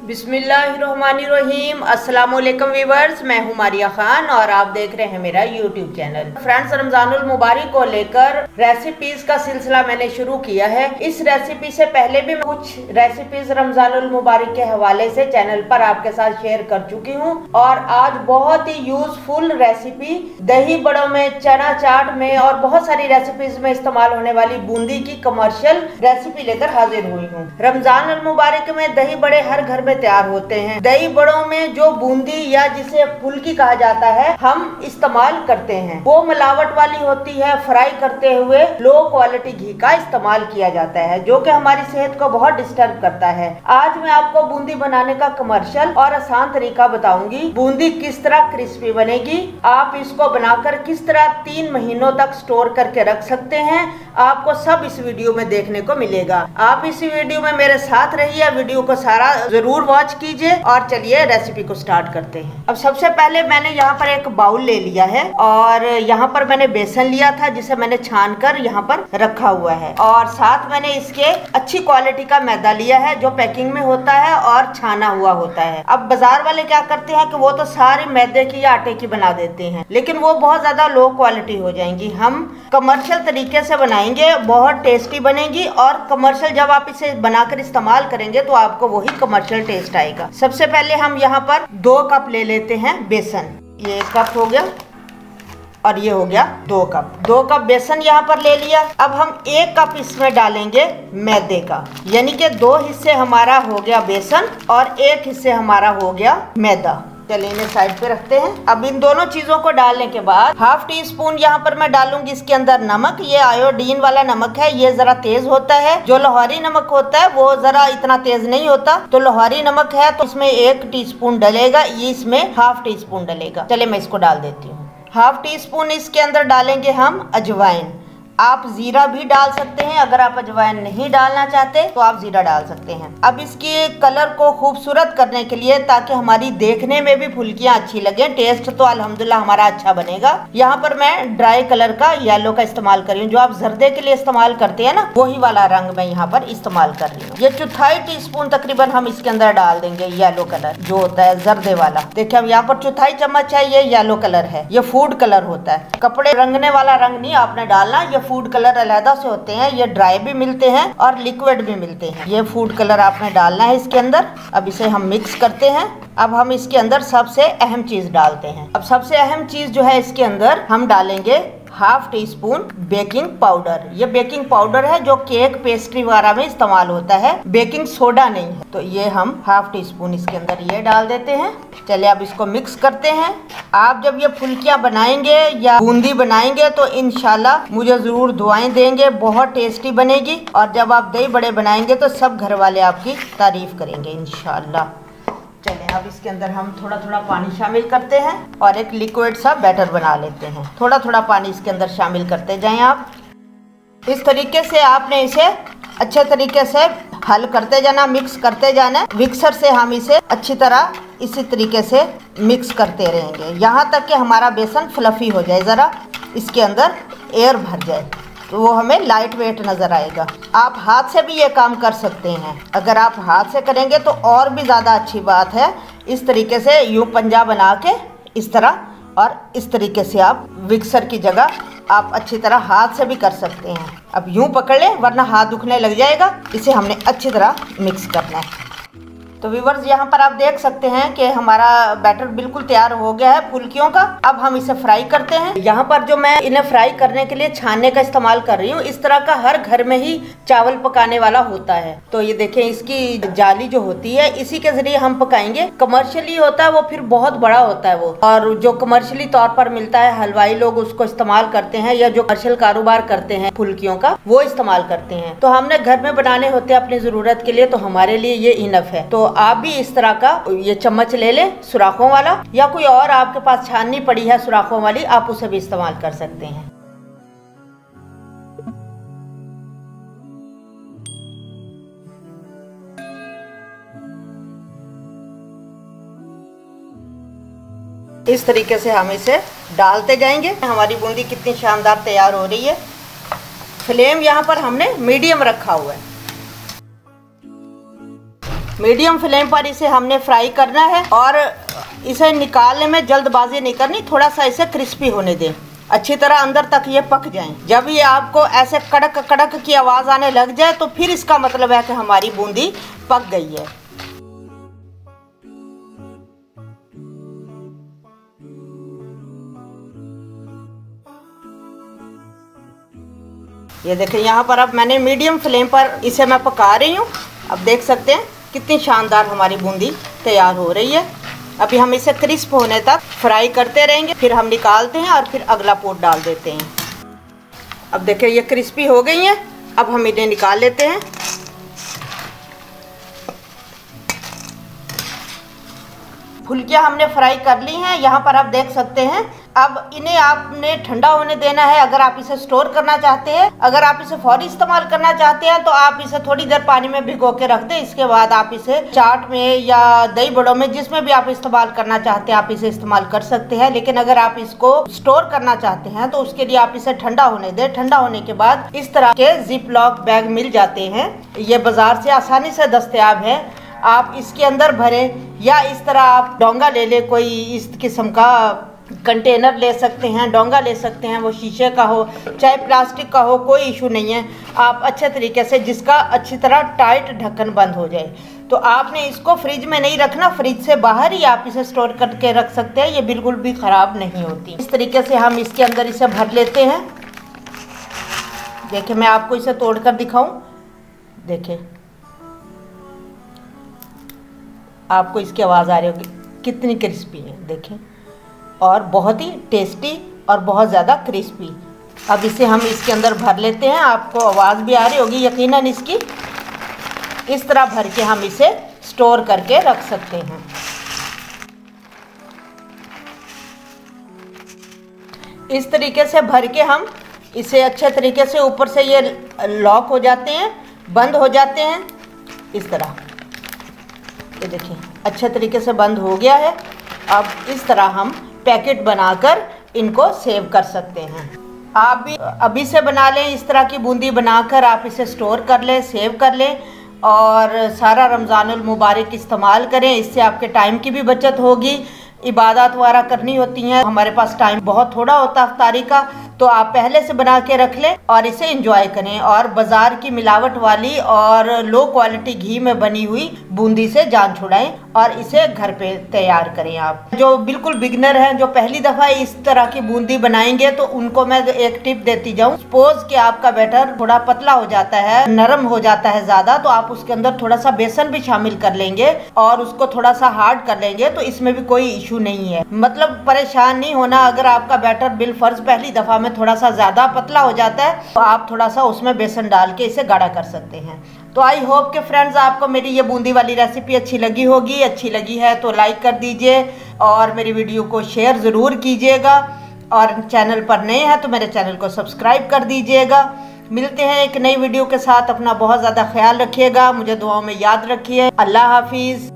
बिस्मिल्लाहिर्रहमानिर्रहीम। अस्सलामुअलैकुम व्यूअर्स, मैं हूं मारिया खान और आप देख रहे हैं मेरा यूट्यूब चैनल। फ्रेंड्स, रमजानुल मुबारक को लेकर रेसिपीज का सिलसिला मैंने शुरू किया है। इस रेसिपी से पहले भी मैं कुछ रेसिपीज रमजानुल मुबारक के हवाले से चैनल पर आपके साथ शेयर कर चुकी हूं और आज बहुत ही यूजफुल रेसिपी दही बड़ों में, चना चाट में और बहुत सारी रेसिपीज में इस्तेमाल होने वाली बूंदी की कमर्शियल रेसिपी लेकर हाजिर हुई हूँ। रमजानुल मुबारक में दही बड़े हर घर में तैयार होते हैं। दही बड़ों में जो बूंदी या जिसे फुल्की कहा जाता है हम इस्तेमाल करते हैं, वो मिलावट वाली होती है। फ्राई करते हुए लो क्वालिटी घी का इस्तेमाल किया जाता है, जो कि हमारी सेहत को बहुत डिस्टर्ब करता है। आज मैं आपको बूंदी बनाने का कमर्शियल और आसान तरीका बताऊंगी। बूंदी किस तरह क्रिस्पी बनेगी, आप इसको बनाकर किस तरह 3 महीनों तक स्टोर करके रख सकते हैं, आपको सब इस वीडियो में देखने को मिलेगा। आप इस वीडियो में मेरे साथ रहिए, वीडियो को सारा जरूर वॉच कीजिए और चलिए रेसिपी को स्टार्ट करते हैं। अब सबसे पहले मैंने यहाँ पर एक बाउल ले लिया है और यहाँ पर मैंने बेसन लिया था जिसे मैंने छान कर यहाँ पर रखा हुआ है और साथ मैंने इसके अच्छी क्वालिटी का मैदा लिया है जो पैकिंग में होता है और छाना हुआ होता है। अब बाजार वाले क्या करते हैं कि वो तो सारी मैदे की या आटे की बना देते हैं, लेकिन वो बहुत ज्यादा लो क्वालिटी हो जाएंगी। हम कमर्शियल तरीके से बनाएंगे, बहुत टेस्टी बनेगी और कमर्शियल जब आप इसे बनाकर इस्तेमाल करेंगे तो आपको वही कमर्शियल टेस्ट आएगा। सबसे पहले हम यहाँ पर 2 कप ले लेते हैं बेसन। ये 1 कप हो गया और ये हो गया 2 कप। 2 कप बेसन यहाँ पर ले लिया। अब हम 1 कप इसमें डालेंगे मैदे का, यानी कि 2 हिस्से हमारा हो गया बेसन और 1 हिस्से हमारा हो गया मैदा। चलिए इन्हें साइड पे रखते हैं। अब इन दोनों चीजों को डालने के बाद ½ टी स्पून यहाँ पर मैं डालूंगी इसके अंदर नमक। ये आयोडीन वाला नमक है, ये जरा तेज होता है। जो लाहौरी नमक होता है वो जरा इतना तेज नहीं होता, तो लाहौरी नमक है तो इसमें 1 टीस्पून डलेगा, ये इसमें ½ टी स्पून डलेगा। चलिए मैं इसको डाल देती हूँ। ½ टी स्पून इसके अंदर डालेंगे हम अजवाइन। आप जीरा भी डाल सकते हैं, अगर आप अजवाइन नहीं डालना चाहते तो आप जीरा डाल सकते हैं। अब इसके कलर को खूबसूरत करने के लिए, ताकि हमारी देखने में भी फुल्कियां अच्छी लगे, टेस्ट तो अल्हम्दुलिल्लाह हमारा अच्छा बनेगा, यहाँ पर मैं ड्राई कलर का येलो का इस्तेमाल कर रही हूँ। जो आप जर्दे के लिए इस्तेमाल करते हैं ना, वही वाला रंग मैं यहाँ पर इस्तेमाल कर रही हूँ। ये 1/4 टीस्पून तकरीबन हम इसके अंदर डाल देंगे येलो कलर जो होता है जर्दे वाला। देखिए अब यहाँ पर 1/4 चम्मच है, ये येलो कलर है, ये फूड कलर होता है। कपड़े रंगने वाला रंग नहीं आपने डालना, ये फूड कलर अलहदा से होते हैं, ये ड्राई भी मिलते हैं और लिक्विड भी मिलते हैं। ये फूड कलर आपने डालना है इसके अंदर। अब इसे हम मिक्स करते हैं। अब हम इसके अंदर सबसे अहम चीज डालते हैं। अब सबसे अहम चीज जो है इसके अंदर हम डालेंगे ½ टी स्पून बेकिंग पाउडर। ये बेकिंग पाउडर है जो केक पेस्ट्री वगैरह में इस्तेमाल होता है, बेकिंग सोडा नहीं है। तो ये हम ½ टी स्पून इसके अंदर ये डाल देते हैं। चलिए अब इसको मिक्स करते हैं। आप जब ये फुल्कियां बनाएंगे या बूंदी बनाएंगे तो इंशाल्लाह मुझे जरूर दुआएं देंगे, बहुत टेस्टी बनेगी। और जब आप दही बड़े बनाएंगे तो सब घर वाले आपकी तारीफ करेंगे इंशाल्लाह। चलें अब इसके अंदर हम थोड़ा थोड़ा पानी शामिल करते हैं और एक लिक्विड सा बैटर बना लेते हैं। थोड़ा थोड़ा पानी इसके अंदर शामिल करते जाएं आप। इस तरीके से आपने इसे अच्छे तरीके से हल करते जाना, मिक्स करते जाना। मिक्सर से हम इसे अच्छी तरह इसी तरीके से मिक्स करते रहेंगे यहाँ तक कि हमारा बेसन फ्लफी हो जाए, ज़रा इसके अंदर एयर भर जाए, तो वो हमें लाइट वेट नज़र आएगा। आप हाथ से भी ये काम कर सकते हैं, अगर आप हाथ से करेंगे तो और भी ज़्यादा अच्छी बात है। इस तरीके से यूँ पंजा बना के इस तरह, और इस तरीके से आप मिक्सर की जगह आप अच्छी तरह हाथ से भी कर सकते हैं। अब यूँ पकड़ लें वरना हाथ दुखने लग जाएगा। इसे हमने अच्छी तरह मिक्स करना है। तो व्यूअर्स यहाँ पर आप देख सकते हैं कि हमारा बैटर बिल्कुल तैयार हो गया है फुल्कियों का। अब हम इसे फ्राई करते हैं। यहाँ पर जो मैं इन्हें फ्राई करने के लिए छानने का इस्तेमाल कर रही हूँ, इस तरह का हर घर में ही चावल पकाने वाला होता है। तो ये देखें, इसकी जाली जो होती है इसी के जरिए हम पकाएंगे। कमर्शियली होता है वो फिर बहुत बड़ा होता है वो, और जो कमर्शियली तौर पर मिलता है हलवाई लोग उसको इस्तेमाल करते हैं, या जो कमर्शियल कारोबार करते हैं फुल्कियों का वो इस्तेमाल करते हैं। तो हमने घर में बनाने होते हैं अपनी जरूरत के लिए, तो हमारे लिए ये इनफ है। तो आप भी इस तरह का ये चम्मच ले लें सुराखों वाला, या कोई और आपके पास छाननी पड़ी है सुराखों वाली, आप उसे भी इस्तेमाल कर सकते हैं। इस तरीके से हम इसे डालते जाएंगे। हमारी बूंदी कितनी शानदार तैयार हो रही है। फ्लेम यहाँ पर हमने मीडियम रखा हुआ है। मीडियम फ्लेम पर इसे हमने फ्राई करना है और इसे निकालने में जल्दबाजी नहीं करनी, थोड़ा सा इसे क्रिस्पी होने दें, अच्छी तरह अंदर तक ये पक जाएं। जब ये आपको ऐसे कड़क कड़क की आवाज़ आने लग जाए तो फिर इसका मतलब है कि हमारी बूंदी पक गई है। ये देखें, यहाँ पर अब मैंने मीडियम फ्लेम पर इसे मैं पका रही हूँ। अब देख सकते हैं कितनी शानदार हमारी बूंदी तैयार हो रही है। अभी हम इसे क्रिस्प होने तक फ्राई करते रहेंगे, फिर हम निकालते हैं और फिर अगला पोट डाल देते हैं। अब देखिए ये क्रिस्पी हो गई हैं, अब हम इन्हें निकाल लेते हैं। फुल्कियाँ हमने फ्राई कर ली हैं, यहाँ पर आप देख सकते हैं। अब इन्हें आपने ठंडा होने देना है। अगर आप इसे स्टोर करना चाहते हैं, अगर आप इसे फौरी इस्तेमाल करना चाहते हैं तो आप इसे थोड़ी देर पानी में भिगो के रख दें। इसके बाद आप इसे चाट में या दही बड़ों में, जिसमें भी आप इस्तेमाल करना चाहते हैं, आप इसे इस्तेमाल कर सकते हैं। लेकिन अगर आप इसको स्टोर करना चाहते हैं तो उसके लिए आप इसे ठंडा होने दें। ठंडा होने के बाद इस तरह के जिप लॉक बैग मिल जाते हैं, ये बाजार से आसानी से दस्तयाब है। आप इसके अंदर भरें या इस तरह आप डोंगा ले ले, कोई इस किस्म का कंटेनर ले सकते हैं, डोंगा ले सकते हैं, वो शीशे का हो चाहे प्लास्टिक का हो, कोई इशू नहीं है। आप अच्छे तरीके से, जिसका अच्छी तरह टाइट ढक्कन बंद हो जाए। तो आपने इसको फ्रिज में नहीं रखना, फ्रिज से बाहर ही आप इसे स्टोर करके रख सकते हैं, ये बिल्कुल भी ख़राब नहीं होती। इस तरीके से हम इसके अंदर इसे भर लेते हैं। देखिए मैं आपको इसे तोड़ कर दिखाऊँ, देखिए आपको इसकी आवाज़ आ रही होगी, कितनी क्रिस्पी है देखें, और बहुत ही टेस्टी और बहुत ज़्यादा क्रिस्पी। अब इसे हम इसके अंदर भर लेते हैं। आपको आवाज़ भी आ रही होगी यकीनन इसकी। इस तरह भर के हम इसे स्टोर करके रख सकते हैं। इस तरीके से भर के हम इसे अच्छे तरीके से, ऊपर से ये लॉक हो जाते हैं, बंद हो जाते हैं इस तरह। ये देखिए अच्छे तरीके से बंद हो गया है। अब इस तरह हम पैकेट बनाकर इनको सेव कर सकते हैं। आप भी अभी से बना लें, इस तरह की बूंदी बनाकर आप इसे स्टोर कर लें, सेव कर लें और सारा रमज़ानुल मुबारक इस्तेमाल करें। इससे आपके टाइम की भी बचत होगी। इबादत वगैरह करनी होती हैं, हमारे पास टाइम बहुत थोड़ा होता है इफ्तारी का, तो आप पहले से बना के रख लें और इसे एंजॉय करें। और बाज़ार की मिलावट वाली और लो क्वालिटी घी में बनी हुई बूंदी से जान छुड़ाएं और इसे घर पे तैयार करें। आप जो बिल्कुल बिगनर हैं, जो पहली दफ़ा इस तरह की बूंदी बनाएंगे, तो उनको मैं एक टिप देती जाऊँ। सपोज कि आपका बैटर थोड़ा पतला हो जाता है, नरम हो जाता है ज़्यादा, तो आप उसके अंदर थोड़ा सा बेसन भी शामिल कर लेंगे और उसको थोड़ा सा हार्ड कर लेंगे, तो इसमें भी कोई इशू नहीं है। मतलब परेशान नहीं होना। अगर आपका बैटर बिलफर्ज पहली दफ़ा में थोड़ा सा ज़्यादा पतला हो जाता है तो आप थोड़ा सा उसमें बेसन डाल के इसे गाढ़ा कर सकते हैं। तो आई होप कि फ्रेंड्स आपको मेरी ये बूंदी वाली रेसिपी अच्छी लगी होगी। अच्छी लगी है तो लाइक कर दीजिए और मेरी वीडियो को शेयर ज़रूर कीजिएगा, और चैनल पर नए हैं तो मेरे चैनल को सब्सक्राइब कर दीजिएगा। मिलते हैं एक नई वीडियो के साथ। अपना बहुत ज़्यादा ख्याल रखिएगा, मुझे दुआओं में याद रखिए। अल्लाह हाफिज़।